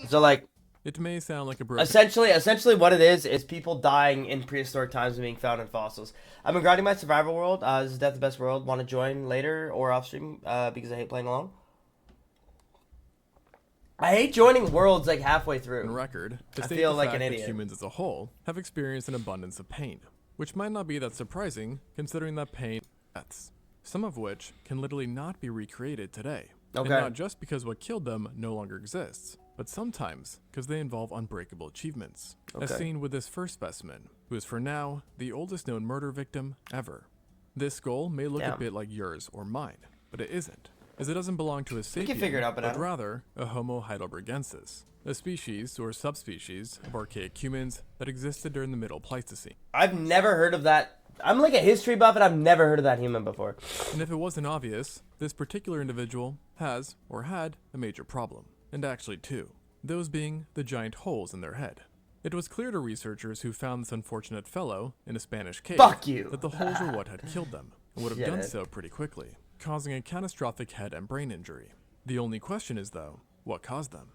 So like, It may sound like a broken... essentially what it is people dying in prehistoric times and being found in fossils. I've been grinding my survival world. This is Death the Best World. Want to join later or off stream? Because I hate playing alone. I hate joining worlds like halfway through. record to I state feel the like fact an that idiot. humans as a whole have experienced an abundance of pain, which might not be that surprising considering that pain deaths, some of which can literally not be recreated today. Okay. And not just because what killed them no longer exists, but sometimes because they involve unbreakable achievements, as Okay. seen with this first specimen, who is for now the oldest known murder victim ever. This skull may look a Damn. bit like yours or mine, but it isn't, as it doesn't belong to a sapien, can figure it out, but Banana. rather a Homo heidelbergensis, a species or subspecies of archaic humans that existed during the Middle Pleistocene. I've never heard of that. I'm like a history buff, and I've never heard of that human before. And if it wasn't obvious, this particular individual has, or had, a major problem. And actually two. Those being the giant holes in their head. It was clear to researchers who found this unfortunate fellow in a Spanish cave Fuck you. that the holes were what had killed them, and would have Shit, done Ed. so pretty quickly, causing a catastrophic head and brain injury. The only question is, though, what caused them?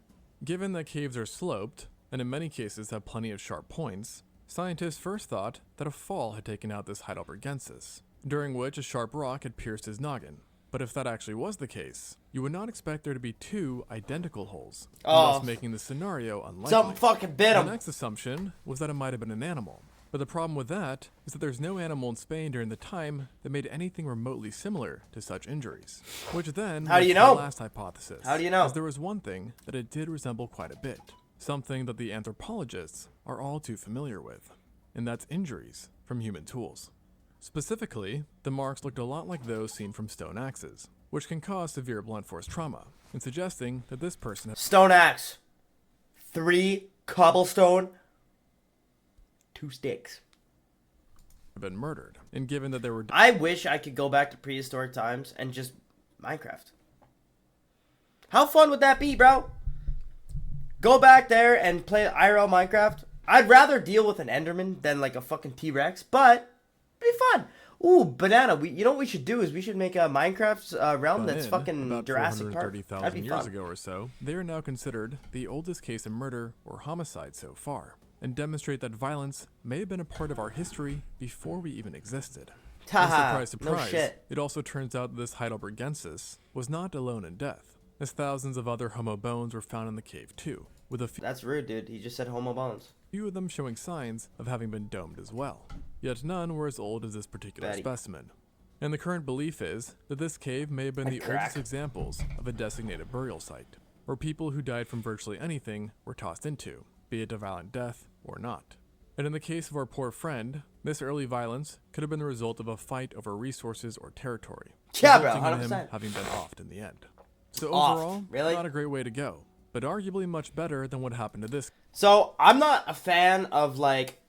Given that caves are sloped, and in many cases have plenty of sharp points, scientists first thought that a fall had taken out this heidelbergensis, during which a sharp rock had pierced his noggin. But if that actually was the case, you would not expect there to be two identical holes, thus making the scenario unlikely. Something fucking bit The him. next assumption was that it might have been an animal. But the problem with that is that there's no animal in Spain during the time that made anything remotely similar to such injuries. Which then How do led you to know? the last hypothesis. How do you know? As there was one thing that it did resemble quite a bit. Something that the anthropologists are all too familiar with. And that's injuries from human tools. Specifically, the marks looked a lot like those seen from stone axes, which can cause severe blunt force trauma, and suggesting that this person had Stone axe. 3 cobblestone. 2 sticks. been murdered. And given that there were I wish I could go back to prehistoric times and just Minecraft. How fun would that be, bro? Go back there and play IRL Minecraft. I'd rather deal with an Enderman than like a fucking T-Rex, but it'd be fun. Ooh, Banana, you know what we should do is we should make a Minecraft realm that's in fucking about Jurassic Park. 430,000 That'd be years fun. ago or so, they are now considered the oldest case of murder or homicide so far, and demonstrate that violence may have been a part of our history before we even existed. And Haha, surprise, no surprise, shit. it also turns out that this heidelbergensis was not alone in death, as thousands of other Homo bones were found in the cave too, with a That's rude, dude. He just said homo bones. few of them showing signs of having been domed as well. Yet none were as old as this particular Betty. specimen. And the current belief is that this cave may have been And the crack. oldest examples of a designated burial site, where people who died from virtually anything were tossed into, be it a violent death or not. And in the case of our poor friend, this early violence could have been the result of a fight over resources or territory, Yeah, bro, resulting in him 100%. having been offed in the end. So Offed, overall, really? not a great way to go, but arguably much better than what happened to this. So, I'm not a fan of, like,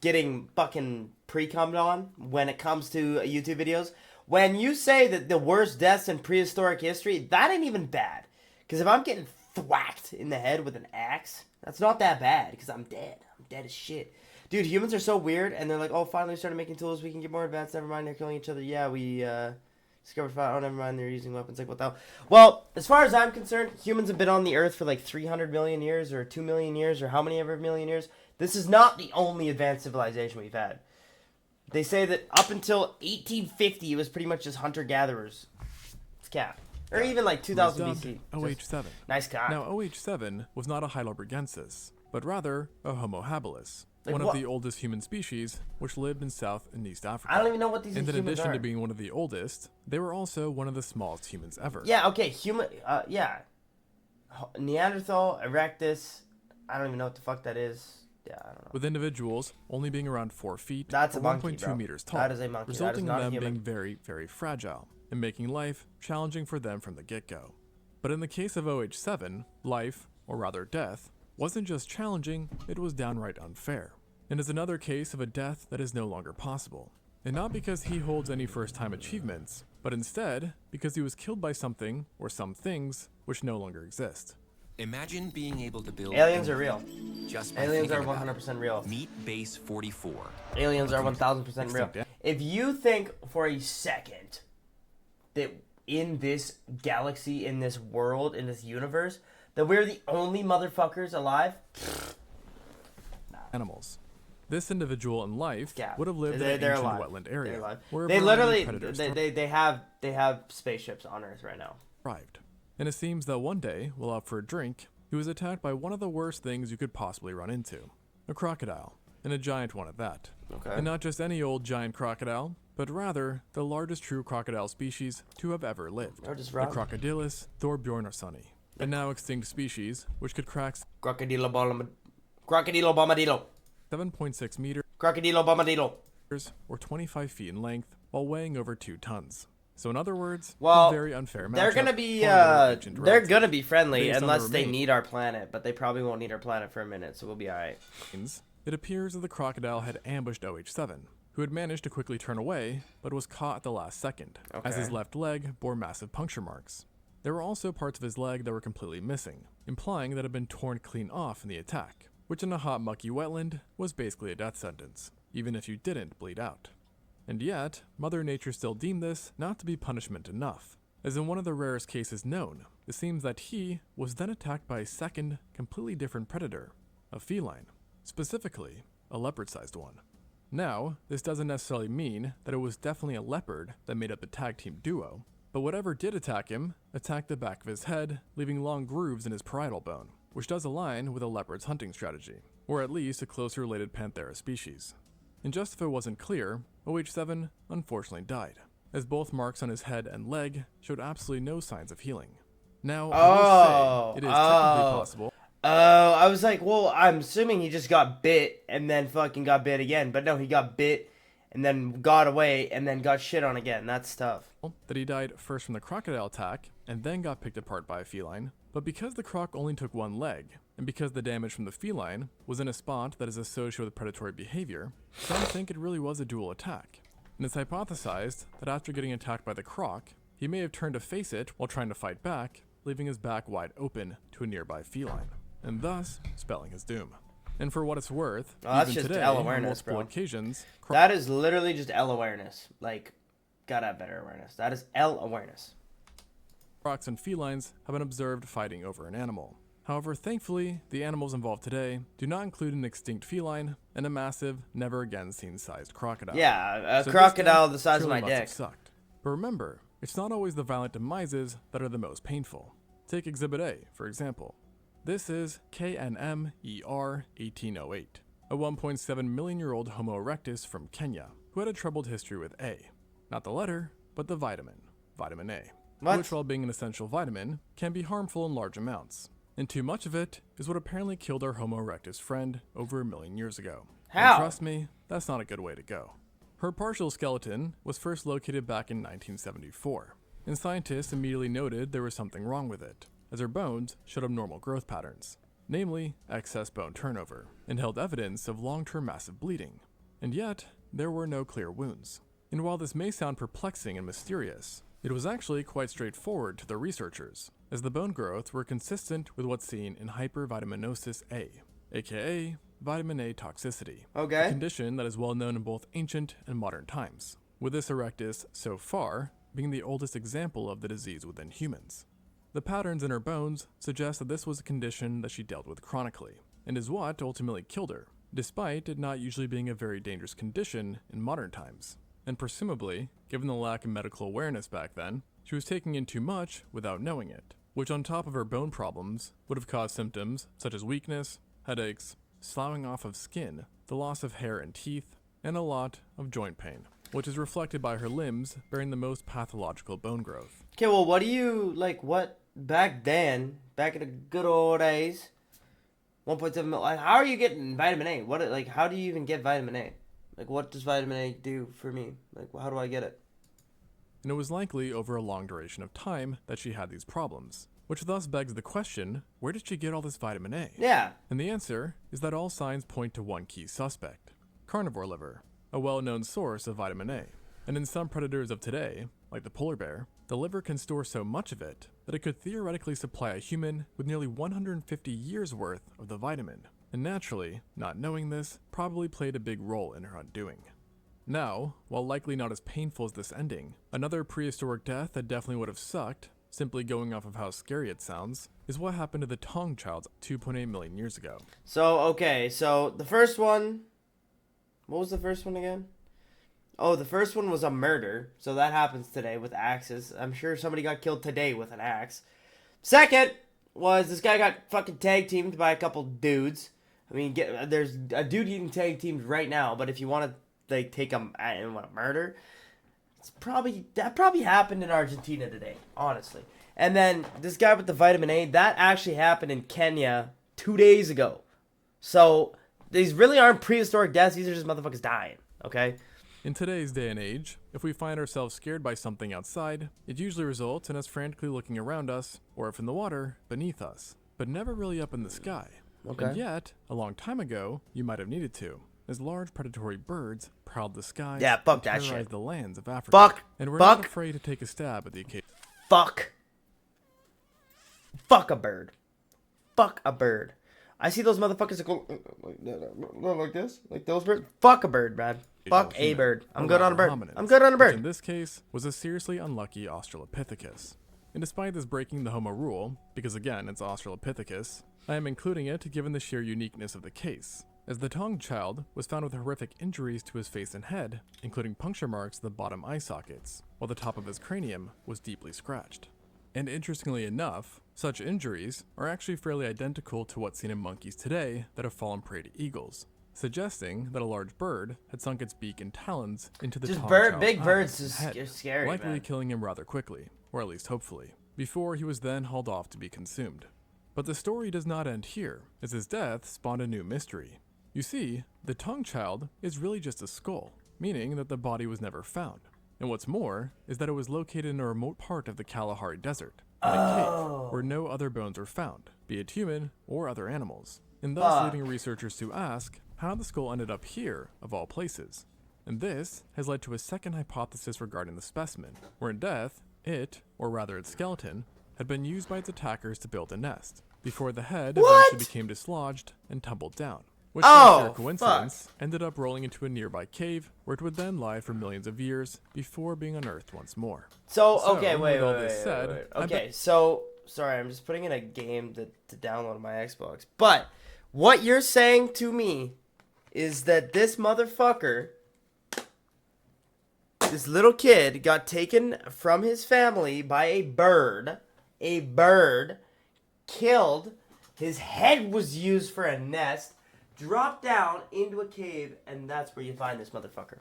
getting fucking pre-cummed on when it comes to YouTube videos. When you say that the worst deaths in prehistoric history, that ain't even bad. Because if I'm getting thwacked in the head with an axe, that's not that bad, because I'm dead. I'm dead as shit. Dude, humans are so weird, and they're like, oh, finally we started making tools, we can get more advanced, never mind, they're killing each other. Yeah, we, discovered fire. Oh, never mind, they're using weapons. Like, what the hell? Well, as far as I'm concerned, humans have been on the Earth for like 300 million years, or 2 million years, or how many ever million years. This is not the only advanced civilization we've had. They say that up until 1850, it was pretty much just hunter-gatherers. It's cap. Or even like 2000 dubbed BC. OH7. Nice guy. Now, OH7 was not a heidelbergensis, but rather a Homo habilis, Like one what? of the oldest human species which lived in South and East Africa. I don't even know what these And in humans addition are. to being one of the oldest, they were also one of the smallest humans ever. Yeah, okay, yeah. Neanderthal, Erectus, I don't even know what the fuck that is. Yeah, I don't know. With individuals only being around 4 feet That's or a monkey, 1.2 bro. meters tall, That is a monkey. That is resulting in not a them human. being very, very fragile and making life challenging for them from the get-go. But in the case of OH7, life, or rather death, wasn't just challenging, it was downright unfair, and is another case of a death that is no longer possible. And not because he holds any first-time achievements, but instead because he was killed by something or some things which no longer exist. Imagine being able to build Aliens are anything real. just by Aliens are thinking about 100% real. it. Meet Base 44. Aliens are 1000% real. Extinct, yeah. If you think for a second that in this galaxy, in this world, in this universe, that we're the only motherfuckers alive? Animals. This individual in life Yeah, would have lived in an they're ancient alive. wetland They're area alive. where a They variety of literally predators they have spaceships on Earth right now. thrived. And it seems that one day, while out for a drink, he was attacked by one of the worst things you could possibly run into. A crocodile, and a giant one at that. Okay. And not just any old giant crocodile, but rather the largest true crocodile species to have ever lived. Or just The wrong. Crocodylus thorbjornarsoni, a now extinct species which could crack Crocodilo bombadilo. 7.6 meters Crocodilo bombadilo. or 25 feet in length while weighing over 2 tons. So in other words, Well, a very unfair matchup. They're gonna be for our ancient they're relative. gonna be friendly Based on the unless they remains. need our planet, but they probably won't need our planet for a minute, so we'll be alright. It appears that the crocodile had ambushed OH7, who had managed to quickly turn away, but was caught at the last second, as his Okay. left leg bore massive puncture marks. There were also parts of his leg that were completely missing, implying that it had been torn clean off in the attack, which in a hot, mucky wetland was basically a death sentence, even if you didn't bleed out. And yet, Mother Nature still deemed this not to be punishment enough, as in one of the rarest cases known, it seems that he was then attacked by a second, completely different predator, a feline, specifically a leopard-sized one. Now, this doesn't necessarily mean that it was definitely a leopard that made up the tag team duo, but whatever did attack him attacked the back of his head, leaving long grooves in his parietal bone, which does align with a leopard's hunting strategy, or at least a closely related Panthera species. And just if it wasn't clear, OH7 unfortunately died, as both marks on his head and leg showed absolutely no signs of healing. Now, I will say, it is technically possible. Oh, I was like, well, I'm assuming he just got bit and then fucking got bit again, but no, he got bit and then got away and then got shit on again. That's tough. That he died first from the crocodile attack and then got picked apart by a feline, but because the croc only took one leg, and because the damage from the feline was in a spot that is associated with predatory behavior, some think it really was a dual attack. And it's hypothesized that after getting attacked by the croc, he may have turned to face it while trying to fight back, leaving his back wide open to a nearby feline, and thus spelling his doom. And for what it's worth, that's even just today, L on awareness, multiple bro. occasions, That is literally just L awareness. Like, gotta have better awareness. That is L awareness. crocs and felines have been observed fighting over an animal. However, thankfully, the animals involved today do not include an extinct feline and a massive, never-again-seen sized crocodile. Yeah, a So crocodile this the size of surely my must have dick. sucked. But remember, it's not always the violent demises that are the most painful. Take Exhibit A, for example. This is KNMER 1808, a 1.7 million-year-old Homo erectus from Kenya, who had a troubled history with A. Not the letter, but the vitamin, vitamin A. What? Which, while being an essential vitamin, can be harmful in large amounts. And too much of it is what apparently killed our Homo erectus friend over 1 million years ago. And How? trust me, that's not a good way to go. Her partial skeleton was first located back in 1974, and scientists immediately noted there was something wrong with it, as her bones showed abnormal growth patterns, namely excess bone turnover, and held evidence of long-term massive bleeding. And yet, there were no clear wounds. And while this may sound perplexing and mysterious, it was actually quite straightforward to the researchers, as the bone growth were consistent with what's seen in hypervitaminosis A, aka vitamin A toxicity, a Okay. condition that is well known in both ancient and modern times, with this erectus so far being the oldest example of the disease within humans. The patterns in her bones suggest that this was a condition that she dealt with chronically, and is what ultimately killed her, despite it not usually being a very dangerous condition in modern times. And presumably, given the lack of medical awareness back then, she was taking in too much without knowing it, which on top of her bone problems would have caused symptoms such as weakness, headaches, sloughing off of skin, the loss of hair and teeth, and a lot of joint pain, which is reflected by her limbs bearing the most pathological bone growth. Okay, well, what do you, like, what, back then, back in the good old days, 1.7 mil, like, how are you getting vitamin A? What, like, how do you even get vitamin A? Like, what does vitamin A do for me? Like, how do I get it? And it was likely over a long duration of time that she had these problems, which thus begs the question, where did she get all this vitamin A? Yeah. And the answer is that all signs point to one key suspect, carnivore liver, a well-known source of vitamin A. And in some predators of today, like the polar bear, the liver can store so much of it that it could theoretically supply a human with nearly 150 years worth of the vitamin. And naturally, not knowing this probably played a big role in her undoing. Now, while likely not as painful as this ending, another prehistoric death that definitely would have sucked, simply going off of how scary it sounds, is what happened to the Tong Childs 2.8 million years ago. So, okay, so the first one... What was the first one again? Oh, the first one was a murder. So that happens today with axes. I'm sure somebody got killed today with an axe. Second was this guy got fucking tag teamed by a couple dudes. I mean, there's a dude getting tag teamed right now, but if you want to like take him and want to murder, that probably happened in Argentina today, honestly. And then this guy with the vitamin A, that actually happened in Kenya 2 days ago. So these really aren't prehistoric deaths. These are just motherfuckers dying. Okay. In today's day and age, if we find ourselves scared by something outside, it usually results in us frantically looking around us, or if in the water, beneath us, but never really up in the sky. Okay. And yet, a long time ago, you might have needed to, as large predatory birds prowled the skies Yeah, fuck and that terrorized shit. the lands of Africa. Fuck. And we're Fuck. not afraid to take a stab at the occasion. Fuck. Fuck a bird. Fuck a bird. I see those motherfuckers that go like this, like those birds. Fuck a bird, man. Fuck a bird. I'm good on a bird. I'm good on a Which in bird. this case was a seriously unlucky Australopithecus. And despite this breaking the Homo rule, because again it's Australopithecus, I am including it given the sheer uniqueness of the case, as the Tong child was found with horrific injuries to his face and head, including puncture marks to the bottom eye sockets, while the top of his cranium was deeply scratched. And interestingly enough, such injuries are actually fairly identical to what's seen in monkeys today that have fallen prey to eagles, suggesting that a large bird had sunk its beak and talons into the Just Tong bird, child's big eyes birds and is head, scary, likely man. killing him rather quickly, or at least hopefully, before he was then hauled off to be consumed. But the story does not end here, as his death spawned a new mystery. You see, the Tong child is really just a skull, meaning that the body was never found. And what's more, is that it was located in a remote part of the Kalahari Desert, in a cave where no other bones were found, be it human or other animals, and thus leading researchers to ask how the skull ended up here, of all places. And this has led to a second hypothesis regarding the specimen, where in death, it, or rather its skeleton, had been used by its attackers to build a nest, before the head eventually became dislodged and tumbled down. Which, by sheer coincidence, ended up rolling into a nearby cave, where it would then lie for millions of years before being unearthed once more. So okay, with all wait. this said, I Okay, so sorry, I'm just putting in a game to download on my Xbox. But what you're saying to me is that this motherfucker, this little kid, got taken from his family by a bird. A bird killed. His head was used for a nest. Dropped down into a cave, and that's where you find this motherfucker.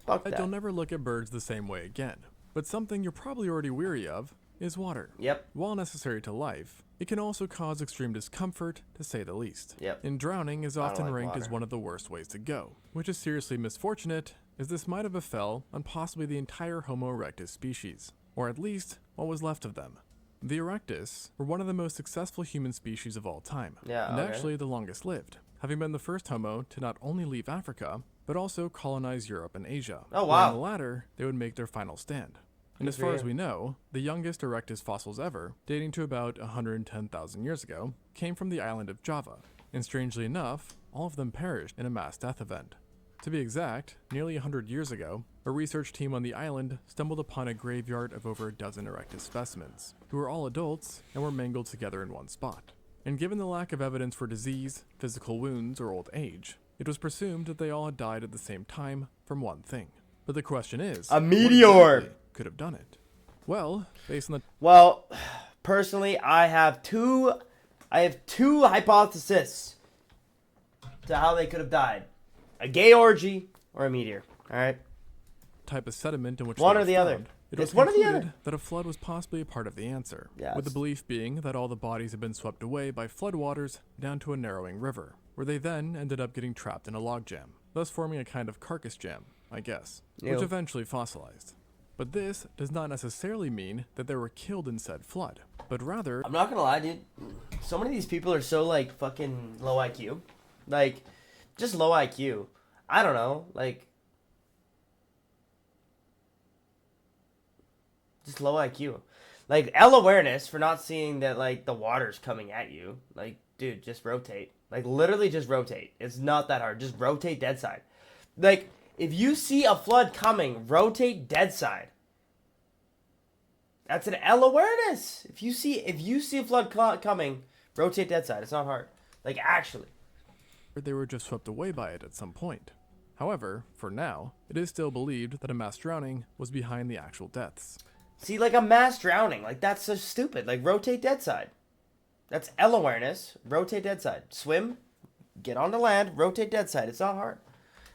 Fuck that. You'll never look at birds the same way again. But something you're probably already weary of is water. Yep. While necessary to life, it can also cause extreme discomfort, to say the least. Yep. And drowning is often like ranked as water. one of the worst ways to go, which is seriously misfortunate, as this might have befell on possibly the entire Homo erectus species, or at least what was left of them. The erectus were one of the most successful human species of all time, and actually the longest lived, having been the first Homo to not only leave Africa, but also colonize Europe and Asia. Oh, where wow. in the latter, they would make their final stand. And as far as we know, the youngest erectus fossils ever, dating to about 110,000 years ago, came from the island of Java, and strangely enough, all of them perished in a mass death event. To be exact, nearly 100 years ago, a research team on the island stumbled upon a graveyard of over a dozen erectus specimens, who were all adults and were mangled together in one spot. And given the lack of evidence for disease, physical wounds, or old age, it was presumed that they all had died at the same time from one thing. But the question is, A what meteor! exactly could have done it? Well, based on the Well, personally, I have two hypotheses to how they could have died: a gay orgy or a meteor. All right. type of sediment in which One they or were the other. found, it It's was one or the concluded other. that a flood was possibly a part of the answer, Yeah, with the it's- belief being that all the bodies had been swept away by floodwaters down to a narrowing river, where they then ended up getting trapped in a logjam, thus forming a kind of carcass jam, I guess, which Ew. eventually fossilized. But this does not necessarily mean that they were killed in said flood, but rather I'm not gonna lie, dude. So many of these people are so like fucking low IQ, like just low IQ. I don't know, like just low IQ. Like L awareness for not seeing that like the water's coming at you. Like, dude, just rotate. Like literally just rotate. It's not that hard. Just rotate dead side. Like, if you see a flood coming, rotate dead side. That's an L awareness. If you see a flood coming, rotate dead side. It's not hard. Like, actually. They were just swept away by it at some point. However, for now, it is still believed that a mass drowning was behind the actual deaths. See, like a mass drowning. Like, that's so stupid. Like, rotate dead side. That's L awareness. Rotate dead side. Swim, get on the land, rotate dead side. It's not hard.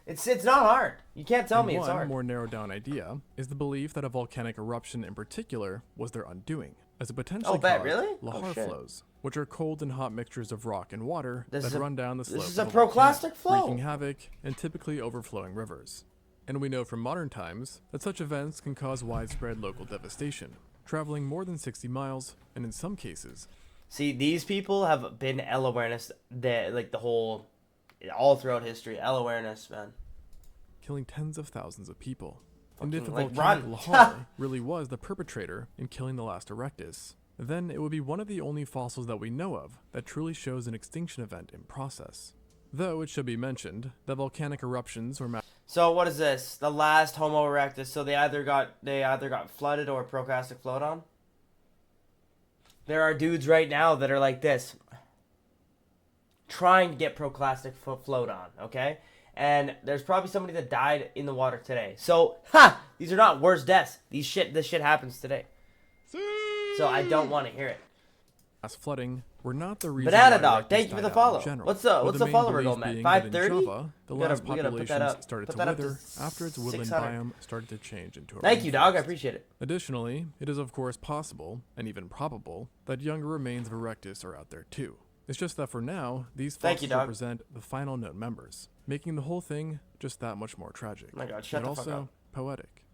It's not hard. You can't tell me it's hard. One more narrowed down idea is the belief that a volcanic eruption in particular was their undoing, as it potentially caused really? lahar flows, which are cold and hot mixtures of rock and water that run down the slope. This is a proclastic flow, wreaking havoc and typically overflowing rivers. And we know from modern times that such events can cause widespread local devastation, traveling more than 60 miles, and in some cases. See, these people have been L awareness all throughout history. L awareness, man. Killing tens of thousands of people. And if the like, volcanic run. lahar really was the perpetrator in killing the last erectus, then it would be one of the only fossils that we know of that truly shows an extinction event in process. Though it should be mentioned that volcanic eruptions or So what is this? The last Homo erectus. So they either got flooded or proclastic flowed on. There are dudes right now that are like this, trying to get proclastic flowed on. Okay. And there's probably somebody that died in the water today. So, these are not worse deaths. This shit happens today. So I don't want to hear it. flooding were not the reason. Banana why Dog, erectus thank you for the died out in follow. general, What's with the main follower belief goal, man? being that in 530? Java, the We gotta last put that populations up. started Put to that up to wither after its woodland 600. biome started to change into a Thank you, dog. I rainforest. appreciate it. Additionally, it is of course possible, and even probable, that younger remains of erectus are out there too. It's just that for now, these Thank you, fossils dog. represent the final known members, making the whole thing just that much more tragic. Oh my God, shut but the fuck also up. poetic.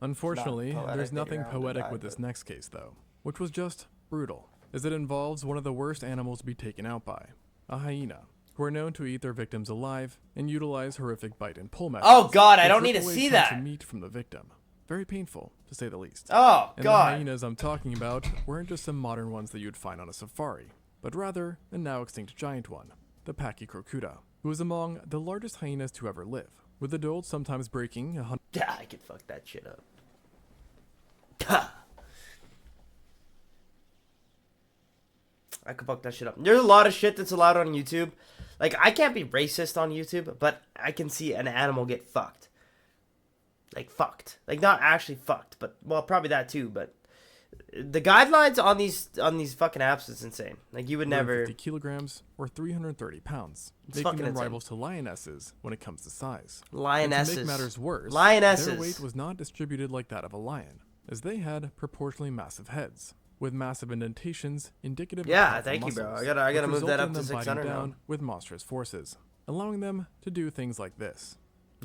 Unfortunately, poetic there's that you're nothing around to poetic die, with this but- next case though, which was just brutal, as it involves one of the worst animals to be taken out by, a hyena, who are known to eat their victims alive and utilize horrific bite and pull methods. Oh God, I which don't need rip to away see chunks that. of meat from the victim. Very painful, to say the least. Oh And the God. hyenas I'm talking about weren't just some modern ones that you'd find on a safari, but rather a now extinct giant one, the Pachycrocuta, who is among the largest hyenas to ever live, with adults sometimes breaking 100. Yeah, I could fuck that shit up. Ha. I could fuck that shit up. There's a lot of shit that's allowed on YouTube. Like, I can't be racist on YouTube, but I can see an animal get fucked. Like, fucked. Like, not actually fucked, but, well, probably that too, but the guidelines on these fucking apps is insane. Like, you would never... 50 kilograms or 330 pounds, It's making fucking them insane. rivals to lionesses when it comes to size. Lionesses. And to make matters worse, Lionesses. their weight was not distributed like that of a lion, as they had proportionally massive heads, with massive indentations indicative Yeah, of powerful thank you, bro. muscles, I gotta which move that resulted up in to them biting 600 now. down with monstrous forces, allowing them to do things like this.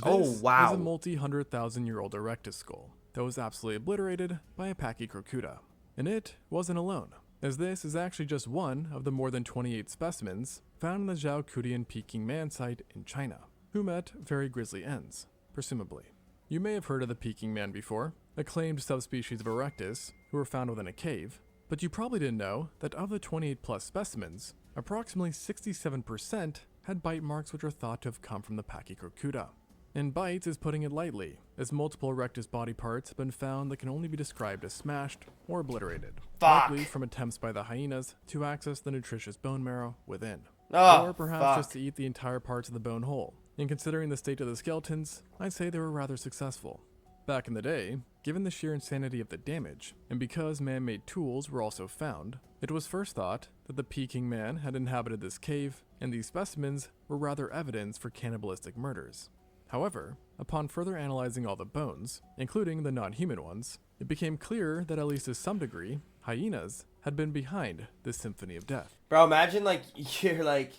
Oh, This wow. is a multi-100,000-year-old erectus skull that was absolutely obliterated by a Pachycrocuta. And it wasn't alone, as this is actually just one of the more than 28 specimens found in the Zhaokutian Peking Man site in China, who met very grisly ends, presumably. You may have heard of the Peking Man before, a claimed subspecies of erectus who were found within a cave, but you probably didn't know that of the 28 plus specimens, approximately 67% had bite marks which are thought to have come from the Pachycrocuta. And bites is putting it lightly, as multiple erectus body parts have been found that can only be described as smashed or obliterated, Fuck. likely from attempts by the hyenas to access the nutritious bone marrow within, Oh, or perhaps fuck. just to eat the entire parts of the bone whole. And considering the state of the skeletons, I'd say they were rather successful. Back in the day, given the sheer insanity of the damage, and because man-made tools were also found, it was first thought that the Peking Man had inhabited this cave, and these specimens were rather evidence for cannibalistic murders. However, upon further analyzing all the bones, including the non-human ones, it became clear that at least to some degree, hyenas had been behind this symphony of death. Bro, imagine, like, you're, like,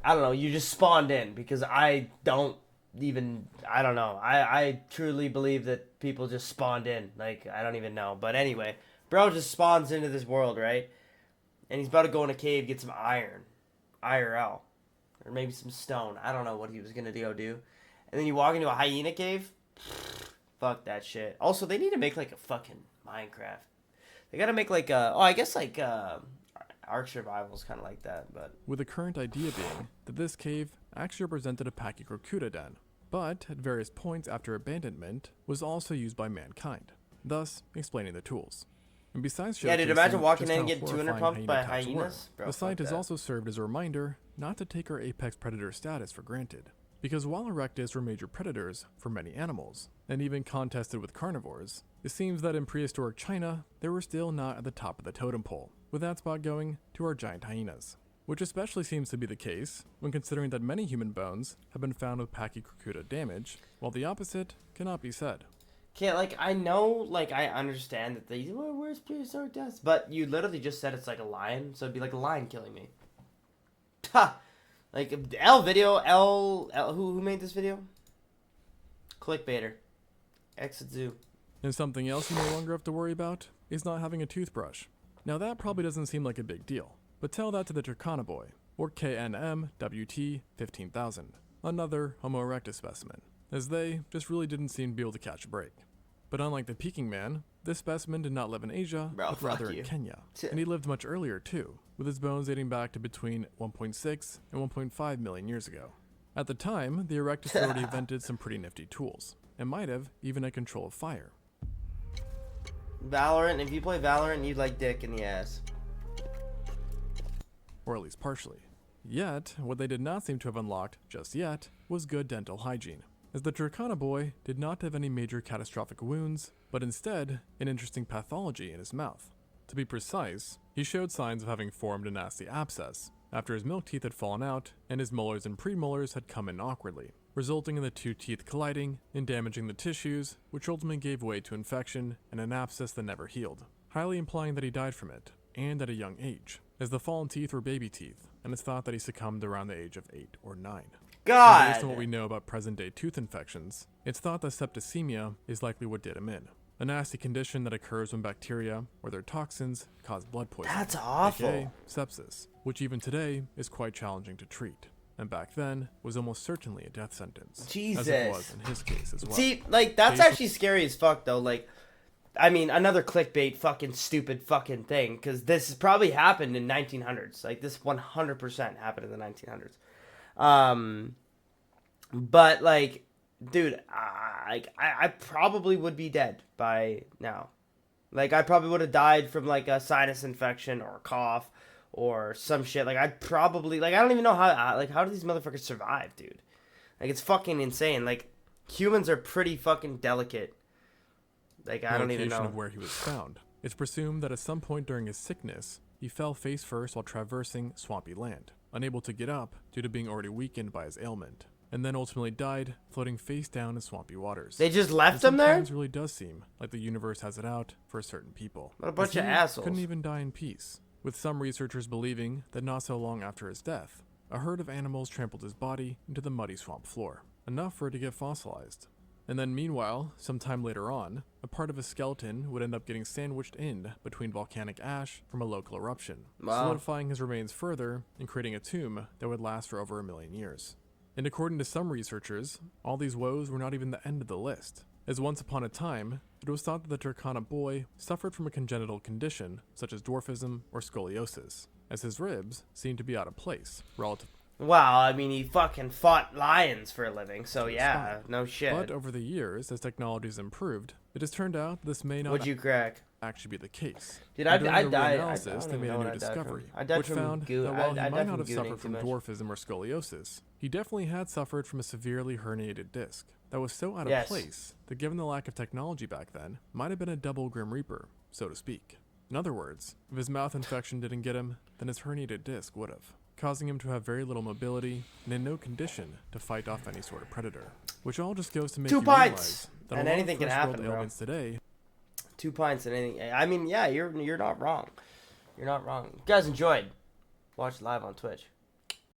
I don't know, you just spawned in, because I don't know. I truly believe that people just spawned in. Like, I don't even know. But anyway, bro just spawns into this world, right? And he's about to go in a cave, get some iron. IRL. Or maybe some stone. I don't know what he was going to go do. And then you walk into a hyena cave? Fuck that shit. Also, they need to make, like, a fucking Minecraft. They gotta make, like, I guess, like, Ark Survival's kind of like that, but... With the current idea being that this cave actually represented a Pachycrocuta den, but at various points after abandonment was also used by mankind, thus explaining the tools. And besides Yeah, dude, showcasing imagine walking just in how and getting 200 horrifying pumped by hyena attacks were, hyenas. Bro, the fuck site has that. also served as a reminder not to take our apex predator status for granted. Because while erectus were major predators for many animals, and even contested with carnivores, it seems that in prehistoric China, they were still not at the top of the totem pole, with that spot going to our giant hyenas. Which especially seems to be the case when considering that many human bones have been found with Pachycrocuta damage, while the opposite cannot be said. Okay, like, I know, like, I understand that they, well, where's prehistoric deaths? But you literally just said it's like a lion, so it'd be like a lion killing me. Ha! Like, who made this video? Clickbaiter. Exit Zoo. And something else you no longer have to worry about is not having a toothbrush. Now that probably doesn't seem like a big deal, but tell that to the Turkana-boy, or KNMWT 15000, another Homo erectus specimen, as they just really didn't seem to be able to catch a break. But unlike the Peking man, this specimen did not live in Asia, Bro, but rather fuck you. in Kenya, and he lived much earlier too, with his bones dating back to between 1.6 and 1.5 million years ago. At the time, the erectus had already invented some pretty nifty tools, and might have even a control of fire. Valorant, if you play Valorant, you'd like dick in the ass. Or at least partially. Yet, what they did not seem to have unlocked just yet was good dental hygiene, as the Turkana-boy did not have any major catastrophic wounds, but instead, an interesting pathology in his mouth. To be precise, he showed signs of having formed a nasty abscess, after his milk teeth had fallen out and his molars and premolars had come in awkwardly, resulting in the two teeth colliding and damaging the tissues, which ultimately gave way to infection and an abscess that never healed, highly implying that he died from it, and at a young age, as the fallen teeth were baby teeth, and it's thought that he succumbed around the age of 8 or 9. God! Based on what we know about present-day tooth infections, it's thought that septicemia is likely what did him in, a nasty condition that occurs when bacteria or their toxins cause blood poisoning. That's awful. aka sepsis, which even today is quite challenging to treat, and back then was almost certainly a death sentence. Jesus. As it was in his case as well. See, like, that's Based- actually scary as fuck, though. Like, I mean, another clickbait fucking stupid fucking thing, because this has probably happened in 1900s. Like, this 100% happened in the 1900s. But, like, dude, I probably would be dead by now. Like, I probably would have died from, like, a sinus infection or a cough or some shit. Like, I'd probably, like, I don't even know how do these motherfuckers survive, dude? Like, it's fucking insane. Like, humans are pretty fucking delicate. Like, I don't even know. Of where he was found. It's presumed that at some point during his sickness, he fell face first while traversing swampy land, unable to get up due to being already weakened by his ailment, and then ultimately died floating face down in swampy waters. They just left It him there? sometimes really does seem like the universe has it out for certain people. What a bunch As of he assholes. Couldn't even die in peace, with some researchers believing that not so long after his death, a herd of animals trampled his body into the muddy swamp floor, enough for it to get fossilized. And then meanwhile, sometime later on, a part of his skeleton would end up getting sandwiched in between volcanic ash from a local eruption, Wow. solidifying his remains further and creating a tomb that would last for over 1 million years. And according to some researchers, all these woes were not even the end of the list, as once upon a time, it was thought that the Turkana-boy suffered from a congenital condition such as dwarfism or scoliosis, as his ribs seemed to be out of place relative. Well, I mean, he fucking fought lions for a living, so yeah, fine. no shit. But over the years, as technology has improved, it has turned out this may not What'd you crack? actually be the case. Dude, And during I their died. reanalysis, don't they even made know a what new I died from. discovery, I died which from found goo- that I while he died might from not have gooning suffered too from much. dwarfism or scoliosis, he definitely had suffered from a severely herniated disc that was so out of Yes. place that given the lack of technology back then, might have been a double Grim Reaper, so to speak. In other words, if his mouth infection didn't get him, then his herniated disc would have, causing him to have very little mobility and in no condition to fight off any sort of predator. Which all just goes to make 2 you pints! realize that And a lot anything of can first world happen, bro. ailments today 2 pints and anything. I mean, yeah, you're not wrong. You're not wrong. You guys enjoyed. Watch it live on Twitch.